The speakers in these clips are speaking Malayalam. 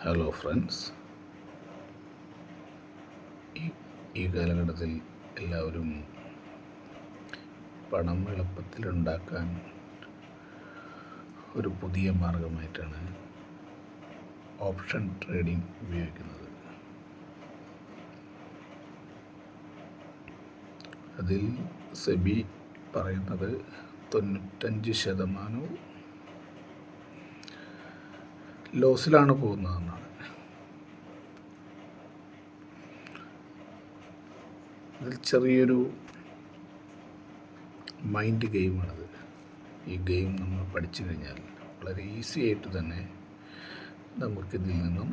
ഹലോ ഫ്രണ്ട്സ്, ഈ കാലഘട്ടത്തിൽ എല്ലാവരും പണം എളുപ്പത്തിലുണ്ടാക്കാൻ ഒരു പുതിയ മാർഗമായിട്ടാണ് ഓപ്ഷൻ ട്രേഡിംഗ് ഉപയോഗിക്കുന്നത്. അതിൽ സെബി പറയുന്നത് 95% ലോസിലാണ് പോകുന്നതെന്നാണ്. ഇതിൽ ചെറിയൊരു മൈൻഡ് ഗെയിമാണത്. ഈ ഗെയിം നമ്മൾ പഠിച്ചു കഴിഞ്ഞാൽ വളരെ ഈസി ആയിട്ട് തന്നെ നമുക്കിതിൽ നിന്നും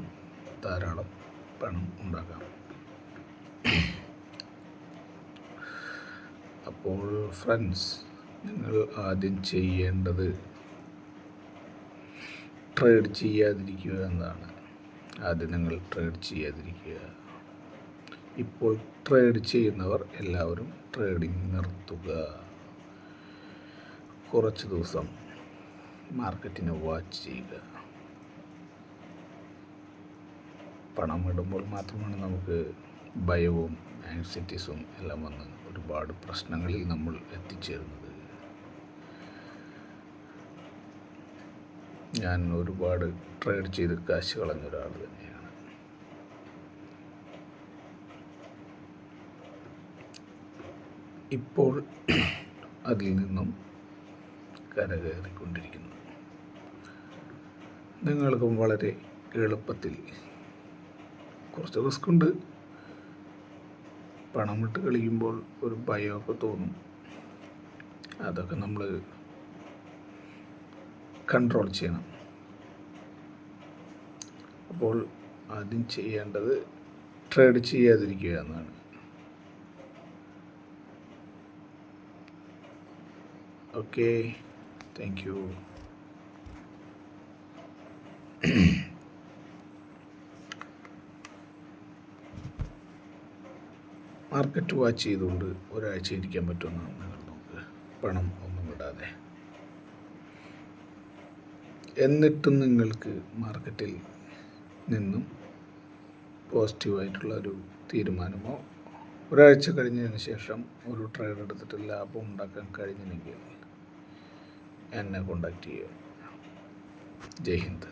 ധാരാളം പണം ഉണ്ടാക്കാം. അപ്പോൾ ഫ്രണ്ട്സ്, നിങ്ങൾ ആദ്യം ചെയ്യേണ്ടത് ട്രേഡ് ചെയ്യാതിരിക്കുക എന്നതാണ്. ആദ്യം നിങ്ങൾ ട്രേഡ് ചെയ്യാതിരിക്കുക. ഇപ്പോൾ ട്രേഡ് ചെയ്യുന്നവർ എല്ലാവരും ട്രേഡിംഗ് നിർത്തുക. കുറച്ച് ദിവസം മാർക്കറ്റിനെ വാച്ച് ചെയ്യുക. പണം ഇടുമ്പോൾ മാത്രമാണ് നമുക്ക് ഭയവും ആങ്സൈറ്റീസും എല്ലാം വന്ന് ഒരുപാട് പ്രശ്നങ്ങളിൽ നമ്മൾ എത്തിച്ചേരുന്നത്. ഞാൻ ഒരുപാട് ട്രേഡ് ചെയ്ത് കാശ് കളഞ്ഞ ഒരാൾ തന്നെയാണ്. ഇപ്പോൾ അതിൽ നിന്നും കരകയറിക്കൊണ്ടിരിക്കുന്നു. നിങ്ങൾക്കും വളരെ എളുപ്പത്തിൽ, കുറച്ച് റിസ്ക് ഉണ്ട്, പണമിട്ട് കളിക്കുമ്പോൾ ഒരു ഭയമൊക്കെ തോന്നും. അതൊക്കെ നമ്മൾ കൺട്രോൾ ചെയ്യണം. അപ്പോൾ ആദ്യം ചെയ്യേണ്ടത് ട്രേഡ് ചെയ്യാതിരിക്കുക എന്നാണ്. Okay, thank you. Market watch ചെയ്തുകൊണ്ട് ഒരാഴ്ച ഇരിക്കാൻ പറ്റുമെന്നാണ് നിങ്ങൾ നോക്കുക, പണം ഒന്നും വിടാതെ. എന്നിട്ടും നിങ്ങൾക്ക് മാർക്കറ്റിൽ നിന്നും പോസിറ്റീവായിട്ടുള്ള ഒരു തീരുമാനമോ ഒരാഴ്ച കഴിഞ്ഞതിന് ശേഷം ഒരു ട്രേഡ് എടുത്തിട്ട് ലാഭം ഉണ്ടാക്കാൻ കഴിഞ്ഞില്ലെങ്കിൽ എന്നെ കോണ്ടാക്ട് ചെയ്യുക. ജയ് ഹിന്ദ്.